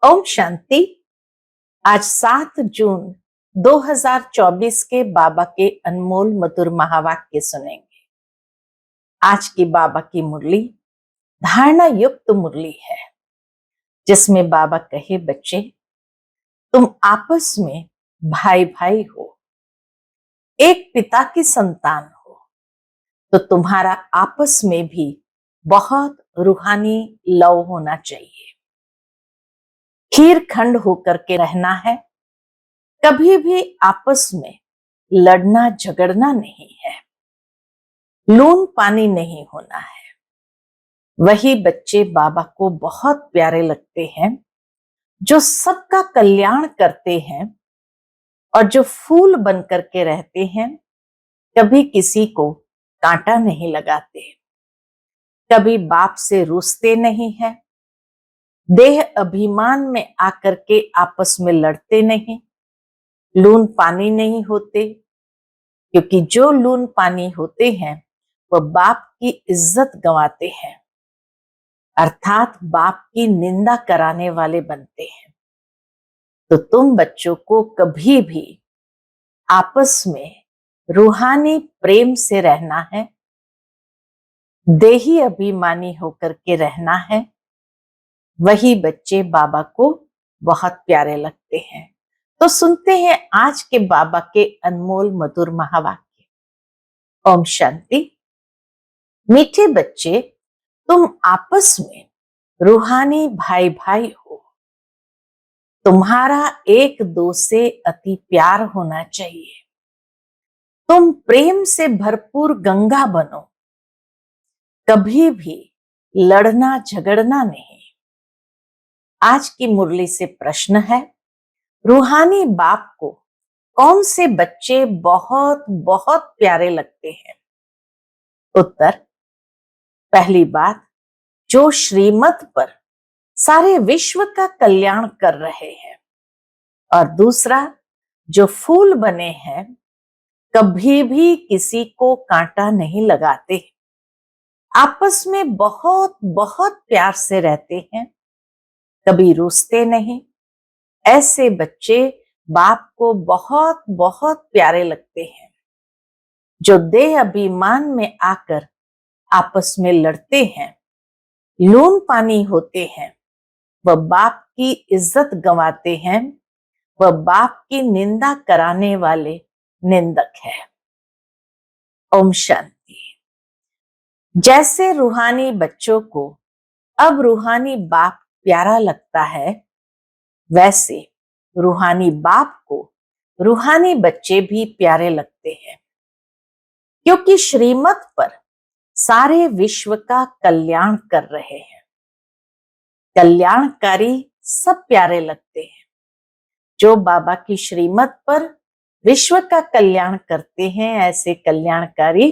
ओम शांति। आज 7 जून 2024 के बाबा के अनमोल मधुर महावाक्य सुनेंगे। आज की बाबा की मुरली धारणा युक्त मुरली है, जिसमें बाबा कहे, बच्चे तुम आपस में भाई भाई हो, एक पिता की संतान हो, तो तुम्हारा आपस में भी बहुत रूहानी लव होना चाहिए। खीर खंड होकर के रहना है, कभी भी आपस में लड़ना झगड़ना नहीं है, लून पानी नहीं होना है। वही बच्चे बाबा को बहुत प्यारे लगते हैं, जो सबका कल्याण करते हैं और जो फूल बन करके रहते हैं, कभी किसी को कांटा नहीं लगाते, कभी बाप से रूसते नहीं है, देह अभिमान में आकर के आपस में लड़ते नहीं, लून पानी नहीं होते, क्योंकि जो लून पानी होते हैं वह बाप की इज्जत गंवाते हैं, अर्थात बाप की निंदा कराने वाले बनते हैं। तो तुम बच्चों को कभी भी आपस में रूहानी प्रेम से रहना है, देही अभिमानी होकर के रहना है। वही बच्चे बाबा को बहुत प्यारे लगते हैं। तो सुनते हैं आज के बाबा के अनमोल मधुर महावाक्य। ओम शांति। मीठे बच्चे, तुम आपस में रूहानी भाई भाई हो, तुम्हारा एक दो से अति प्यार होना चाहिए। तुम प्रेम से भरपूर गंगा बनो, कभी भी लड़ना झगड़ना नहीं। आज की मुरली से प्रश्न है, रूहानी बाप को कौन से बच्चे बहुत बहुत प्यारे लगते हैं? उत्तर, पहली बात, जो श्रीमत पर सारे विश्व का कल्याण कर रहे हैं, और दूसरा, जो फूल बने हैं, कभी भी किसी को कांटा नहीं लगाते, आपस में बहुत बहुत प्यार से रहते हैं, कभी रूसते नहीं। ऐसे बच्चे बाप को बहुत बहुत प्यारे लगते हैं। जो देह अभिमान में आकर आपस में लड़ते हैं, लून पानी होते हैं, वह बाप की इज्जत गंवाते हैं, वह बाप की निंदा कराने वाले निंदक है। ओम शांति। जैसे रूहानी बच्चों को अब रूहानी बाप प्यारा लगता है, वैसे रूहानी बाप को रूहानी बच्चे भी प्यारे लगते हैं, क्योंकि श्रीमत पर सारे विश्व का कल्याण कर रहे हैं। कल्याणकारी सब प्यारे लगते हैं। जो बाबा की श्रीमत पर विश्व का कल्याण करते हैं, ऐसे कल्याणकारी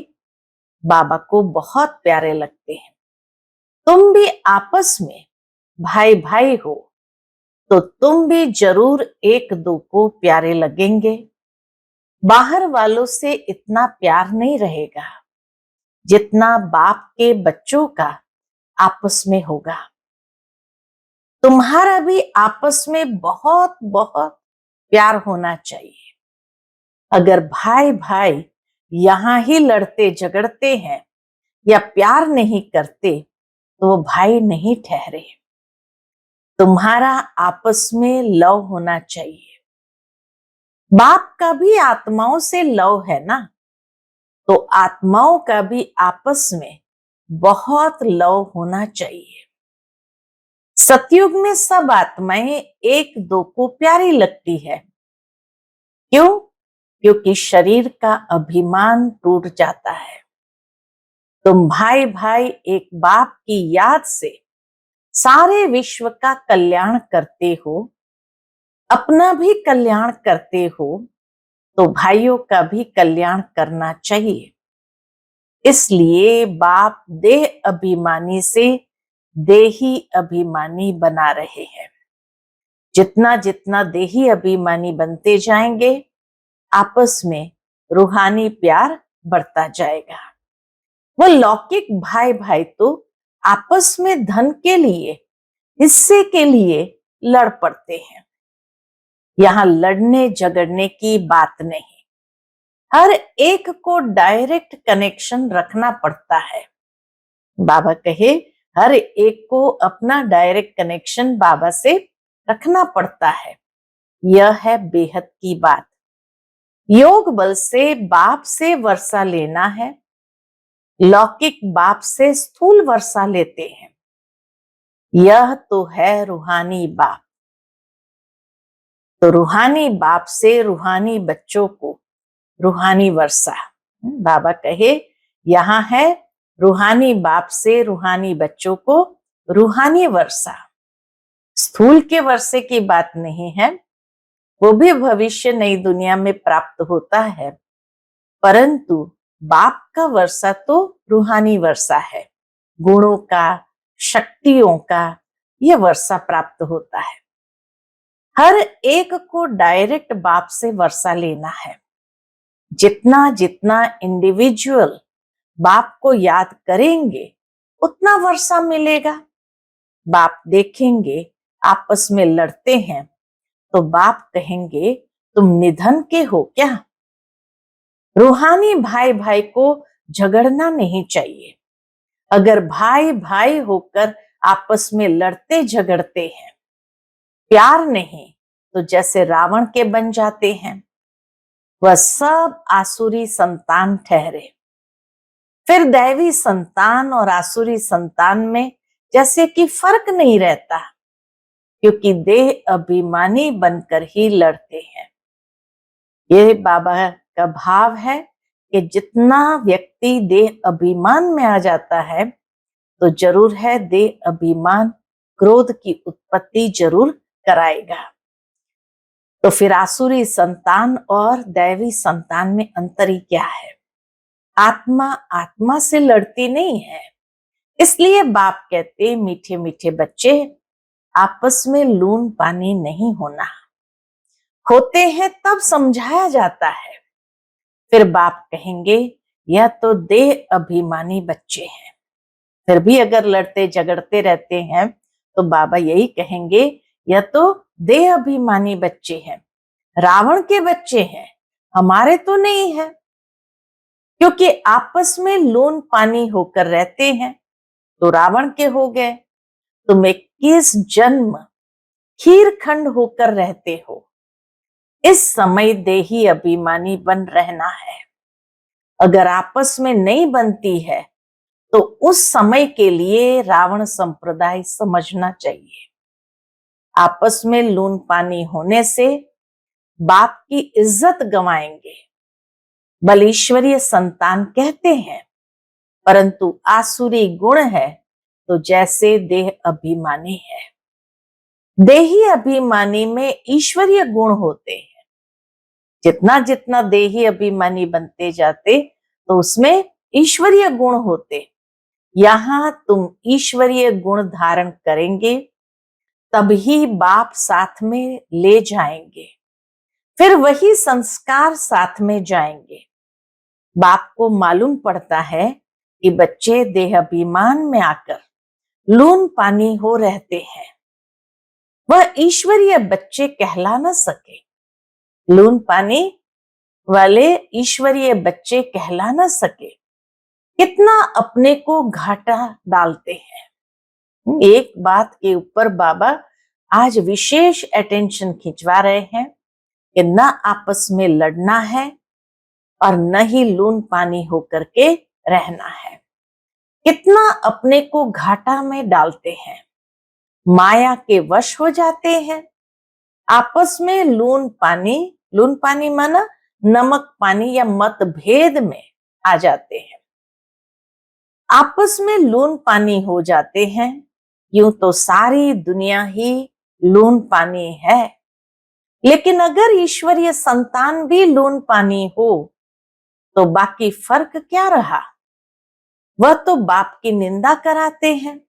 बाबा को बहुत प्यारे लगते हैं। तुम भी आपस में भाई भाई हो, तो तुम भी जरूर एक दो को प्यारे लगेंगे। बाहर वालों से इतना प्यार नहीं रहेगा जितना बाप के बच्चों का आपस में होगा। तुम्हारा भी आपस में बहुत बहुत प्यार होना चाहिए। अगर भाई भाई यहां ही लड़ते झगड़ते हैं या प्यार नहीं करते, तो वो भाई नहीं ठहरे। तुम्हारा आपस में लव होना चाहिए। बाप का भी आत्माओं से लव है ना, तो आत्माओं का भी आपस में बहुत लव होना चाहिए। सतयुग में सब आत्माएं एक दो को प्यारी लगती है। क्यों? क्योंकि शरीर का अभिमान टूट जाता है। तुम भाई भाई एक बाप की याद से सारे विश्व का कल्याण करते हो, अपना भी कल्याण करते हो, तो भाइयों का भी कल्याण करना चाहिए। इसलिए बाप देह अभिमानी से देही अभिमानी बना रहे हैं। जितना जितना देही अभिमानी बनते जाएंगे, आपस में रूहानी प्यार बढ़ता जाएगा। वो लौकिक भाई भाई तो आपस में धन के लिए, हिस्से के लिए लड़ पड़ते हैं। यहाँ लड़ने झगड़ने की बात नहीं, हर एक को डायरेक्ट कनेक्शन रखना पड़ता है। बाबा कहे हर एक को अपना डायरेक्ट कनेक्शन बाबा से रखना पड़ता है। यह है बेहद की बात। योग बल से बाप से वर्षा लेना है, लौकिक बाप से स्थूल वर्षा लेते हैं। यह तो है रूहानी बाप। तो रूहानी बाप से रूहानी बच्चों को रूहानी वर्षा। बाबा कहे यहाँ है रूहानी बाप से रूहानी बच्चों को रूहानी वर्षा। स्थूल के वर्षे की बात नहीं है, वो भी भविष्य नई दुनिया में प्राप्त होता है, परंतु बाप का वर्षा तो रूहानी वर्षा है। गुणों का, शक्तियों का यह वर्षा प्राप्त होता है। हर एक को डायरेक्ट बाप से वर्षा लेना है। जितना जितना इंडिविजुअल बाप को याद करेंगे उतना वर्षा मिलेगा। बाप देखेंगे आपस में लड़ते हैं तो बाप कहेंगे तुम निधन के हो क्या। रूहानी भाई भाई को झगड़ना नहीं चाहिए। अगर भाई भाई होकर आपस में लड़ते झगड़ते हैं, प्यार नहीं, तो जैसे रावण के बन जाते हैं। वह सब आसुरी संतान ठहरे। फिर दैवी संतान और आसुरी संतान में जैसे कि फर्क नहीं रहता, क्योंकि देह अभिमानी बनकर ही लड़ते हैं। यह बाबा का भाव है कि जितना व्यक्ति देह अभिमान में आ जाता है तो जरूर है देह अभिमान क्रोध की उत्पत्ति जरूर कराएगा। तो फिर आसुरी संतान और दैवी संतान में अंतर ही क्या है। आत्मा आत्मा से लड़ती नहीं है। इसलिए बाप कहते मीठे मीठे बच्चे आपस में लून पानी नहीं होना। होते हैं तब समझाया जाता है। फिर बाप कहेंगे यह तो देह अभिमानी बच्चे हैं। फिर भी अगर लड़ते झगड़ते रहते हैं तो बाबा यही कहेंगे यह तो देह अभिमानी बच्चे हैं, रावण के बच्चे हैं, हमारे तो नहीं है। क्योंकि आपस में लोन पानी होकर रहते हैं तो रावण के हो गए। तुम 21 जन्म खीरखंड होकर रहते हो। इस समय देही अभिमानी बन रहना है। अगर आपस में नहीं बनती है तो उस समय के लिए रावण संप्रदाय समझना चाहिए। आपस में लून पानी होने से बाप की इज्जत गंवाएंगे। बलीश्वरीय संतान कहते हैं, परंतु आसुरी गुण है तो जैसे देह अभिमानी है। देही अभिमानी में ईश्वरीय गुण होते हैं। जितना जितना देही अभिमानी बनते जाते तो उसमें ईश्वरीय गुण होते। यहां तुम ईश्वरीय गुण धारण करेंगे तभी बाप साथ में ले जाएंगे। फिर वही संस्कार साथ में जाएंगे। बाप को मालूम पड़ता है कि बच्चे देह अभिमान में आकर लून पानी हो रहते हैं। वह ईश्वरीय बच्चे कहला न सके। लून पानी वाले ईश्वरीय बच्चे कहला न सके। कितना अपने को घाटा डालते हैं। एक बात के ऊपर बाबा आज विशेष अटेंशन खिंचवा रहे हैं कि न आपस में लड़ना है और न ही लून पानी होकर के रहना है। कितना अपने को घाटा में डालते हैं, माया के वश हो जाते हैं। आपस में लून पानी माना नमक पानी या मतभेद में आ जाते हैं। आपस में लून पानी हो जाते हैं। यूं तो सारी दुनिया ही लून पानी है, लेकिन अगर ईश्वरीय संतान भी लून पानी हो तो बाकी फर्क क्या रहा। वह तो बाप की निंदा कराते हैं।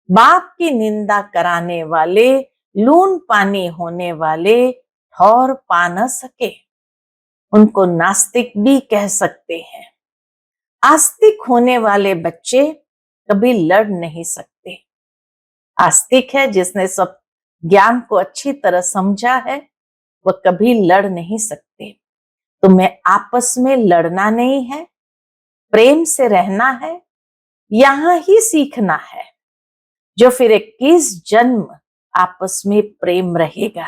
बाप की निंदा कराने वाले लून पानी होने वाले ठौर पा न सके। उनको नास्तिक भी कह सकते हैं। आस्तिक होने वाले बच्चे कभी लड़ नहीं सकते। आस्तिक है जिसने सब ज्ञान को अच्छी तरह समझा है, वह कभी लड़ नहीं सकते। तुम्हें आपस में लड़ना नहीं है, प्रेम से रहना है, यहां ही सीखना है, जो फिर 21 जन्म आपस में प्रेम रहेगा।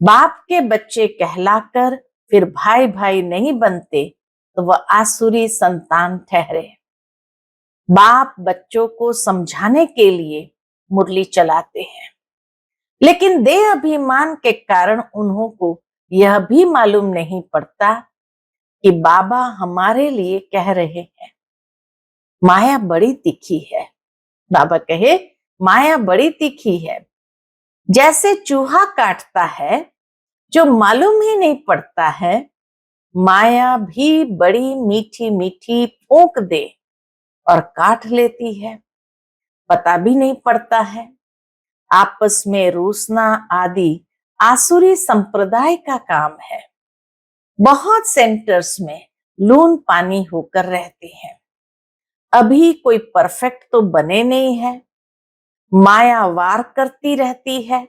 बाप के बच्चे कहलाकर फिर भाई भाई नहीं बनते तो वह आसुरी संतान ठहरे। बाप बच्चों को समझाने के लिए मुरली चलाते हैं, लेकिन देह अभिमान के कारण उन्हों को यह भी मालूम नहीं पड़ता कि बाबा हमारे लिए कह रहे हैं। माया बड़ी तीखी है। बाबा कहे माया बड़ी तीखी है। जैसे चूहा काटता है, जो मालूम ही नहीं पड़ता है, माया भी बड़ी मीठी मीठी फूंक दे और काट लेती है, पता भी नहीं पड़ता है। आपस में रूसना आदि आसुरी संप्रदाय का काम है। बहुत सेंटर्स में लून पानी होकर रहते हैं। अभी कोई परफेक्ट तो बने नहीं है। माया वार करती रहती है।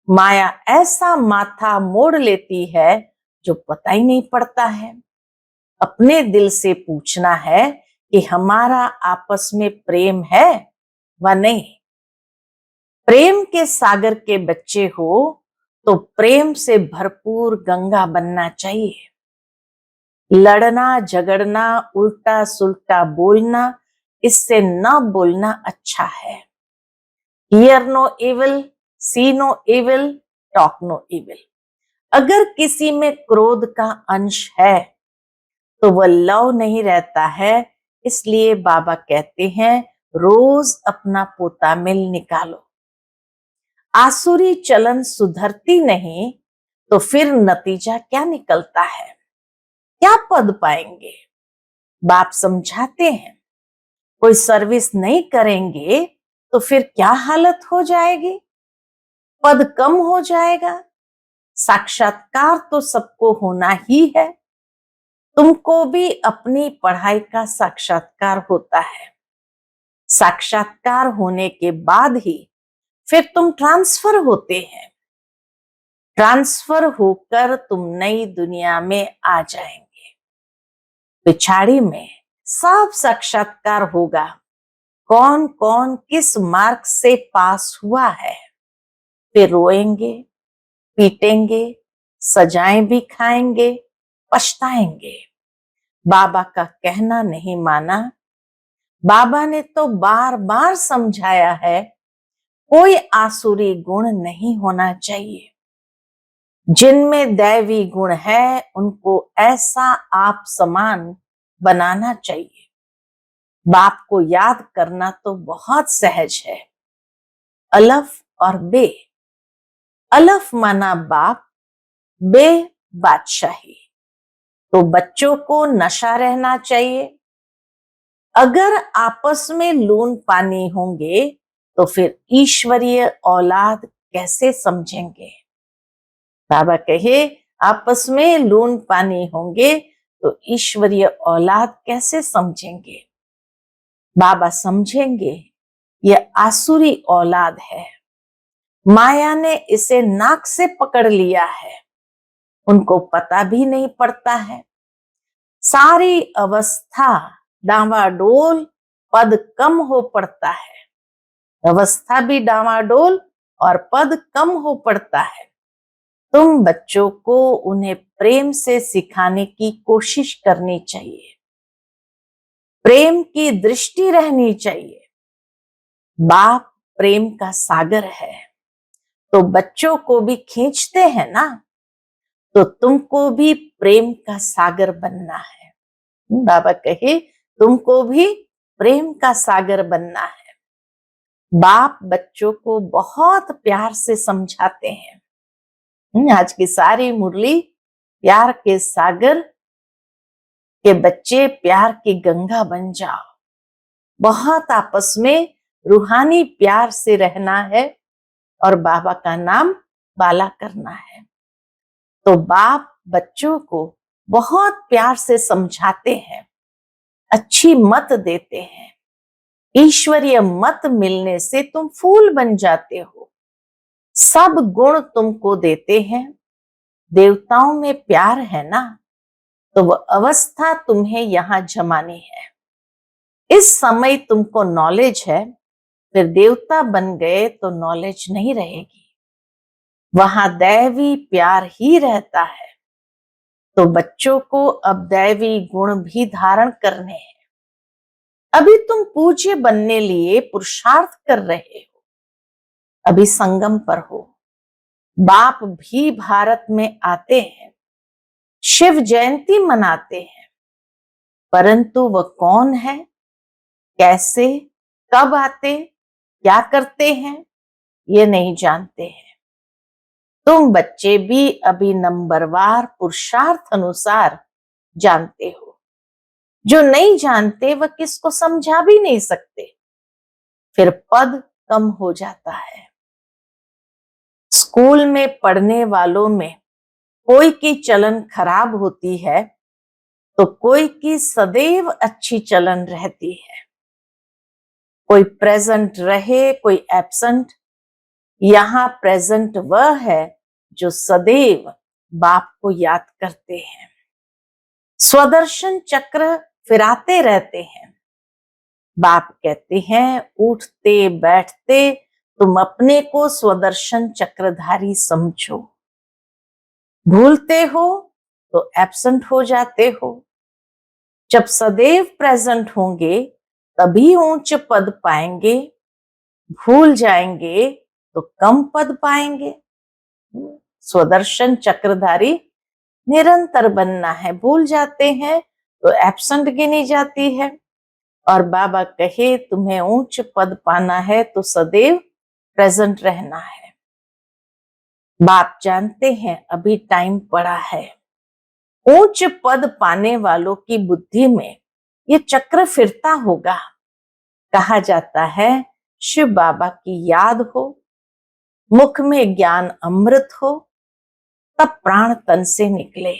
माया ऐसा माथा मोड़ लेती है जो पता ही नहीं पड़ता है। अपने दिल से पूछना है कि हमारा आपस में प्रेम है व नहीं। प्रेम के सागर के बच्चे हो तो प्रेम से भरपूर गंगा बनना चाहिए। लड़ना झगड़ना उल्टा सुल्टा बोलना, इससे न बोलना अच्छा है। Hear no evil, see no evil, talk no evil। अगर किसी में क्रोध का अंश है तो वह लव नहीं रहता है। इसलिए बाबा कहते हैं रोज अपना पोतामिल निकालो। आसुरी चलन सुधरती नहीं तो फिर नतीजा क्या निकलता है, क्या पद पाएंगे। बाप समझाते हैं कोई सर्विस नहीं करेंगे तो फिर क्या हालत हो जाएगी, पद कम हो जाएगा। साक्षात्कार तो सबको होना ही है। तुमको भी अपनी पढ़ाई का साक्षात्कार होता है। साक्षात्कार होने के बाद ही फिर तुम ट्रांसफर होते हैं। ट्रांसफर होकर तुम नई दुनिया में आ जाएंगे। पिछाड़ी में सब साक्षात्कार होगा, कौन कौन किस मार्क से पास हुआ है। फिर रोएंगे, पीटेंगे, सजाएं भी खाएंगे, पछताएंगे। बाबा का कहना नहीं माना। बाबा ने तो बार बार समझाया है कोई आसुरी गुण नहीं होना चाहिए। जिनमें दैवी गुण है उनको ऐसा आप समान बनाना चाहिए। बाप को याद करना तो बहुत सहज है। अलफ और बे। अलफ माना बाप, बे बादशाही। तो बच्चों को नशा रहना चाहिए। अगर आपस में लून पानी होंगे तो फिर ईश्वरीय औलाद कैसे समझेंगे। बाबा कहे आपस में लून पानी होंगे तो ईश्वरीय औलाद कैसे समझेंगे। बाबा समझेंगे यह आसुरी औलाद है। माया ने इसे नाक से पकड़ लिया है, उनको पता भी नहीं पड़ता है। सारी अवस्था डावाडोल, पद कम हो पड़ता है। अवस्था भी डावाडोल और पद कम हो पड़ता है। तुम बच्चों को उन्हें प्रेम से सिखाने की कोशिश करनी चाहिए। प्रेम की दृष्टि रहनी चाहिए। बाप प्रेम का सागर है तो बच्चों को भी खींचते हैं ना, तो तुमको भी प्रेम का सागर बनना है। बाबा कहे तुमको भी प्रेम का सागर बनना है। बाप बच्चों को बहुत प्यार से समझाते हैं। आज की सारी मुरली प्यार के सागर के बच्चे, प्यार की गंगा बन जाओ। बहुत आपस में रूहानी प्यार से रहना है और बाबा का नाम बाला करना है। तो बाप बच्चों को बहुत प्यार से समझाते हैं, अच्छी मत देते हैं। ईश्वरीय मत मिलने से तुम फूल बन जाते हो। सब गुण तुमको देते हैं, देवताओं में प्यार है ना, तो वह अवस्था तुम्हें यहां जमानी है। इस समय तुमको नॉलेज है, फिर देवता बन गए तो नॉलेज नहीं रहेगी, वहां दैवी प्यार ही रहता है। तो बच्चों को अब दैवी गुण भी धारण करने हैं। अभी तुम पूज्य बनने लिए पुरुषार्थ कर रहे हो, अभी संगम पर हो। बाप भी भारत में आते हैं, शिव जयंती मनाते हैं, परंतु वह कौन है, कैसे, कब आते, क्या करते हैं, ये नहीं जानते हैं। तुम बच्चे भी अभी नंबरवार पुरुषार्थ अनुसार जानते हो। जो नहीं जानते वह किसको समझा भी नहीं सकते, फिर पद कम हो जाता है। स्कूल में पढ़ने वालों में कोई की चलन खराब होती है तो कोई की सदैव अच्छी चलन रहती है। कोई प्रेजेंट रहे, कोई एब्सेंट, यहां प्रेजेंट वह है जो सदैव बाप को याद करते हैं। स्वदर्शन चक्र फिराते रहते हैं। बाप कहते हैं उठते बैठते तुम अपने को स्वदर्शन चक्रधारी समझो। भूलते हो तो एब्सेंट हो जाते हो। जब सदैव प्रेजेंट होंगे तभी उच्च पद पाएंगे, भूल जाएंगे तो कम पद पाएंगे। स्वदर्शन चक्रधारी निरंतर बनना है, भूल जाते हैं तो एब्सेंट गिनी जाती है। और बाबा कहे तुम्हें उच्च पद पाना है तो सदैव प्रेजेंट रहना है। बाप जानते हैं अभी टाइम पड़ा है। उच्च पद पाने वालों की बुद्धि में ये चक्र फिरता होगा। कहा जाता है शिव बाबा की याद हो, मुख में ज्ञान अमृत हो, तब प्राण तन से निकले।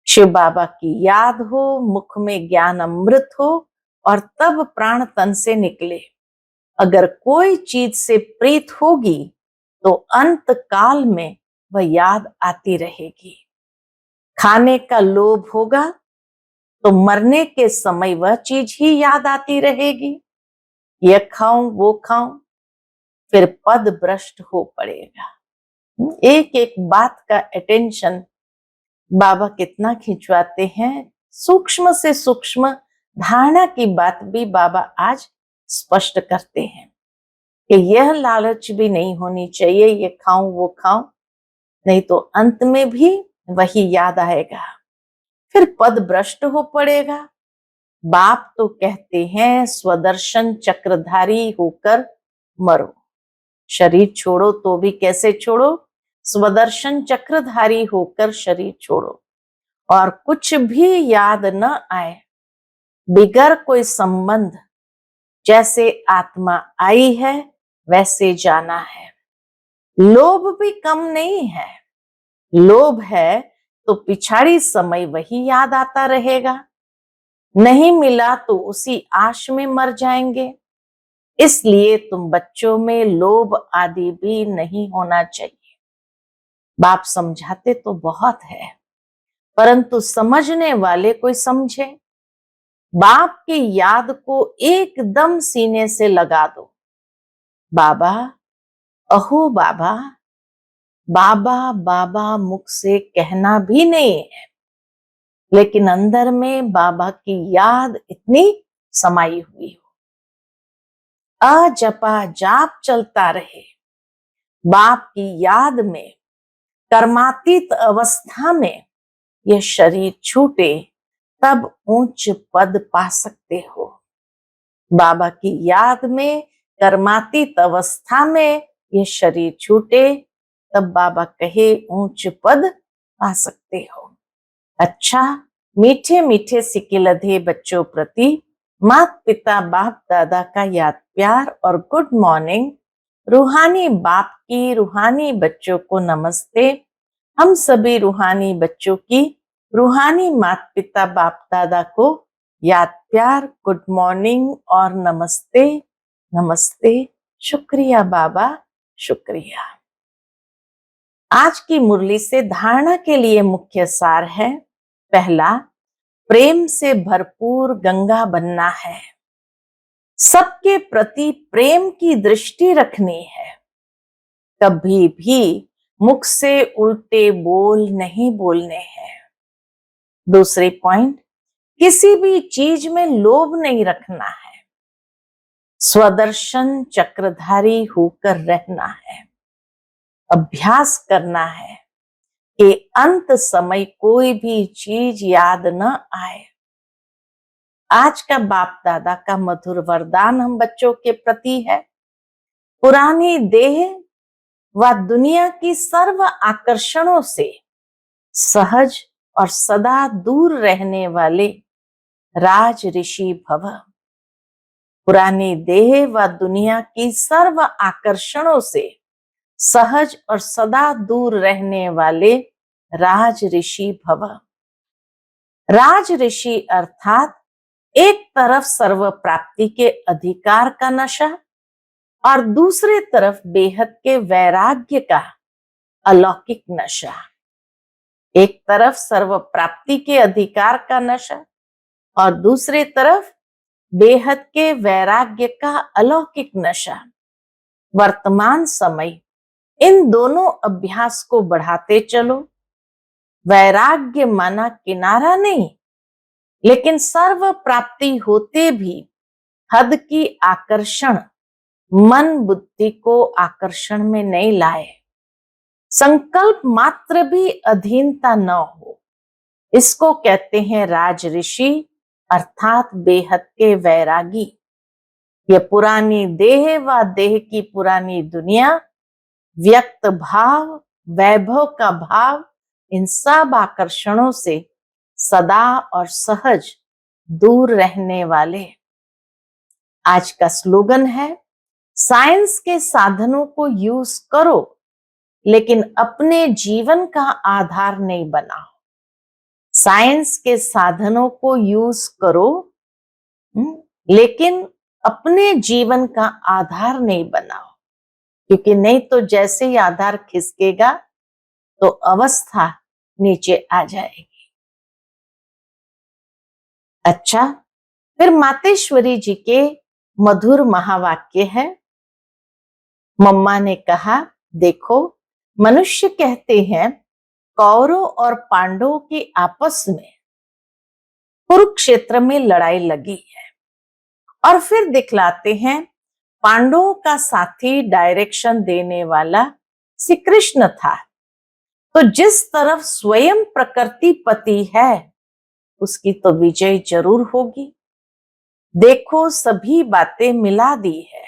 शिव बाबा की याद हो, मुख में ज्ञान अमृत हो और तब प्राण तन से निकले। अगर कोई चीज से प्रीत होगी तो अंत काल में वह याद आती रहेगी। खाने का लोभ होगा तो मरने के समय वह चीज ही याद आती रहेगी, ये खाऊं वो खाऊं, फिर पद भ्रष्ट हो पड़ेगा। एक एक बात का अटेंशन बाबा कितना खिंचवाते हैं। सूक्ष्म से सूक्ष्म धारणा की बात भी बाबा आज स्पष्ट करते हैं कि यह लालच भी नहीं होनी चाहिए, ये खाऊं वो खाऊं, नहीं तो अंत में भी वही याद आएगा, फिर पद भ्रष्ट हो पड़ेगा। बाप तो कहते हैं स्वदर्शन चक्रधारी होकर मरो। शरीर छोड़ो तो भी कैसे छोड़ो, स्वदर्शन चक्रधारी होकर शरीर छोड़ो। और कुछ भी याद न आए, बिगर कोई संबंध, जैसे आत्मा आई है वैसे जाना है। लोभ भी कम नहीं है, लोभ है तो पिछाड़ी समय वही याद आता रहेगा, नहीं मिला तो उसी आश में मर जाएंगे। इसलिए तुम बच्चों में लोभ आदि भी नहीं होना चाहिए। बाप समझाते तो बहुत है, परंतु समझने वाले कोई समझे। बाप की याद को एकदम सीने से लगा दो। बाबा, अहो बाबा, बाबा बाबा मुख से कहना भी नहीं है, लेकिन अंदर में बाबा की याद इतनी समाई हुई हो। अजपा जाप चलता रहे, बाप की याद में कर्मातीत अवस्था में यह शरीर छूटे तब उच्च पद पा सकते हो। बाबा की याद में कर्मातीत अवस्था में यह शरीर छूटे तब बाबा कहे उच्च पद पा सकते हो। अच्छा, मीठे मीठे सिक्के लधे बच्चों प्रति माता पिता बाप दादा का याद प्यार और गुड मॉर्निंग। रूहानी बाप की रूहानी बच्चों को नमस्ते। हम सभी रूहानी बच्चों की रूहानी माता पिता बाप दादा को याद प्यार, गुड मॉर्निंग और नमस्ते। नमस्ते, शुक्रिया बाबा, शुक्रिया। आज की मुरली से धारणा के लिए मुख्य सार है, पहला, प्रेम से भरपूर गंगा बनना है। सबके प्रति प्रेम की दृष्टि रखनी है। कभी भी मुख से उल्टे बोल नहीं बोलने हैं। दूसरी पॉइंट, किसी भी चीज में लोभ नहीं रखना है। स्वदर्शन चक्रधारी होकर रहना है। अभ्यास करना है कि अंत समय कोई भी चीज याद न आए। आज का बाप दादा का मधुर वरदान हम बच्चों के प्रति है, पुरानी देह व दुनिया की सर्व आकर्षणों से सहज और सदा दूर रहने वाले राज ऋषि भव। पुरानी देह व दुनिया की सर्व आकर्षणों से सहज और सदा दूर रहने वाले राज ऋषि भव। राज ऋषि अर्थात एक तरफ सर्व प्राप्ति के अधिकार का नशा और दूसरे तरफ बेहद के वैराग्य का अलौकिक नशा। एक तरफ सर्व प्राप्ति के अधिकार का नशा और दूसरे तरफ बेहद के वैराग्य का अलौकिक नशा। वर्तमान समय इन दोनों अभ्यास को बढ़ाते चलो। वैराग्य माना किनारा नहीं, लेकिन सर्व प्राप्ति होते भी हद की आकर्षण मन बुद्धि को आकर्षण में नहीं लाए। संकल्प मात्र भी अधीनता न हो, इसको कहते हैं राज ऋषि अर्थात बेहद के वैरागी। ये पुरानी देह व देह की पुरानी दुनिया, व्यक्त भाव, वैभव का भाव, इन सब आकर्षणों से सदा और सहज दूर रहने वाले। आज का स्लोगन है, साइंस के साधनों को यूज करो लेकिन अपने जीवन का आधार नहीं बनाओ। साइंस के साधनों को यूज करो लेकिन अपने जीवन का आधार नहीं बनाओ, क्योंकि नहीं तो जैसे ही आधार खिसकेगा तो अवस्था नीचे आ जाएगी। अच्छा, फिर मातेश्वरी जी के मधुर महावाक्य है। मम्मा ने कहा, देखो मनुष्य कहते हैं कौरव और पांडवों की आपस में कुरुक्षेत्र में लड़ाई लगी है, और फिर दिखलाते हैं पांडवों का साथी डायरेक्शन देने वाला श्री कृष्ण था। तो जिस तरफ स्वयं प्रकृति पति है उसकी तो विजय जरूर होगी। देखो सभी बातें मिला दी है।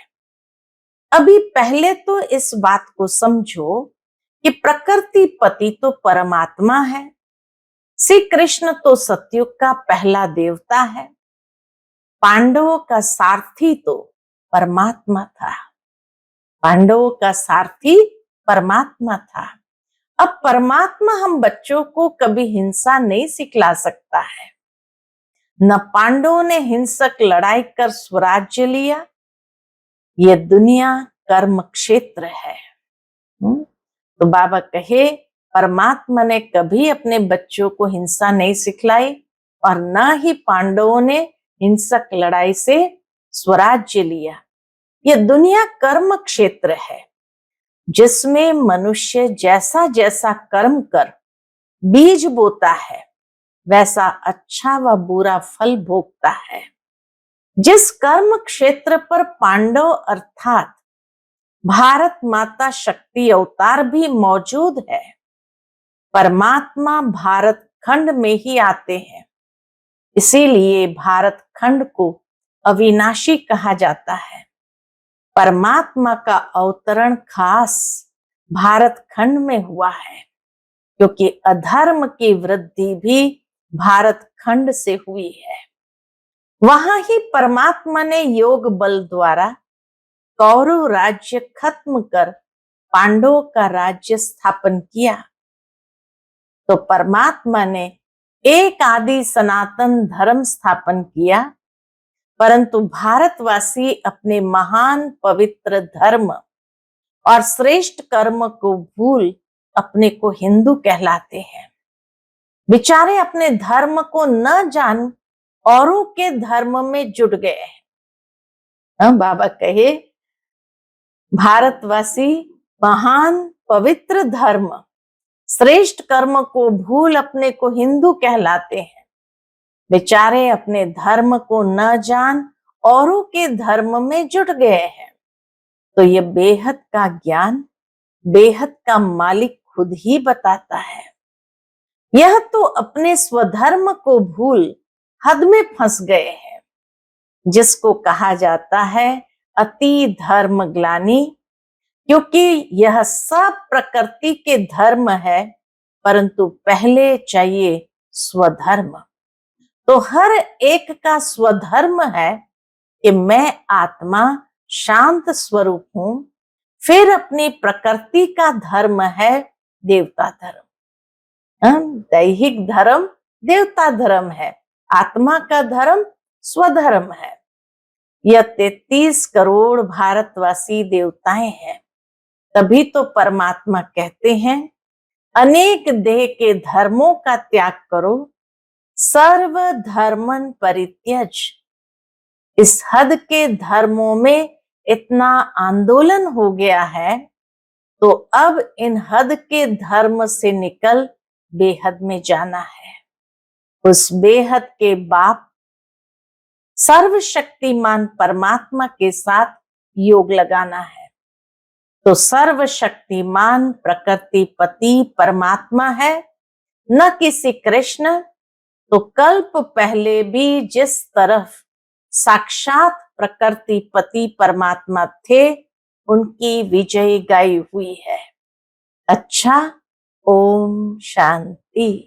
अभी पहले तो इस बात को समझो कि प्रकृति पति तो परमात्मा है, श्री कृष्ण तो सतयुग का पहला देवता है, पांडवों का सारथी तो परमात्मा था। पांडवों का सारथी परमात्मा था। अब परमात्मा हम बच्चों को कभी हिंसा नहीं सिखला सकता है। न पांडवों ने हिंसक लड़ाई कर स्वराज्य लिया। यह दुनिया कर्म क्षेत्र है। तो बाबा कहे परमात्मा ने कभी अपने बच्चों को हिंसा नहीं सिखलाई और न ही पांडवों ने हिंसक लड़ाई से स्वराज्य लिया। यह दुनिया कर्म क्षेत्र है जिसमें मनुष्य जैसा जैसा कर्म कर बीज बोता है वैसा अच्छा व बुरा फल भोगता है। जिस कर्म क्षेत्र पर पांडव अर्थात भारत माता शक्ति अवतार भी मौजूद है, परमात्मा भारत खंड में ही आते हैं। इसीलिए भारत खंड को अविनाशी कहा जाता है। परमात्मा का अवतरण खास भारत खंड में हुआ है, क्योंकि अधर्म की वृद्धि भी भारत खंड से हुई है। वहां ही परमात्मा ने योग बल द्वारा कौरव राज्य खत्म कर पांडवों का राज्य स्थापन किया। तो परमात्मा ने एक आदि सनातन धर्म स्थापन किया, परंतु भारतवासी अपने महान पवित्र धर्म और श्रेष्ठ कर्म को भूल अपने को हिंदू कहलाते हैं। बेचारे अपने धर्म को न जान औरों के धर्म में जुट गए हैं। बाबा कहे भारतवासी महान पवित्र धर्म श्रेष्ठ कर्म को भूल अपने को हिंदू कहलाते हैं। बेचारे अपने धर्म को न जान औरों के धर्म में जुट गए हैं। तो ये बेहद का ज्ञान बेहद का मालिक खुद ही बताता है। यह तो अपने स्वधर्म को भूल हद में फंस गए हैं, जिसको कहा जाता है अति धर्म ग्लानि, क्योंकि यह सब प्रकृति के धर्म है, परंतु पहले चाहिए स्वधर्म। तो हर एक का स्वधर्म है कि मैं आत्मा शांत स्वरूप हूं। फिर अपनी प्रकृति का धर्म है देवता धर्म। दैहिक धर्म देवता धर्म है, आत्मा का धर्म स्वधर्म है। यह 33 करोड़ भारतवासी देवताएं हैं। तभी तो परमात्मा कहते हैं अनेक देह के धर्मों का त्याग करो, सर्व धर्मन परित्यज। इस हद के धर्मों में इतना आंदोलन हो गया है, तो अब इन हद के धर्म से निकल बेहद में जाना है। उस बेहद के बाप सर्वशक्तिमान परमात्मा के साथ योग लगाना है। तो सर्वशक्तिमान प्रकृतिपति परमात्मा है, न किसी कृष्ण। तो कल्प पहले भी जिस तरफ साक्षात प्रकृतिपति परमात्मा थे, उनकी विजय गाई हुई है। अच्छा, ओम शांति।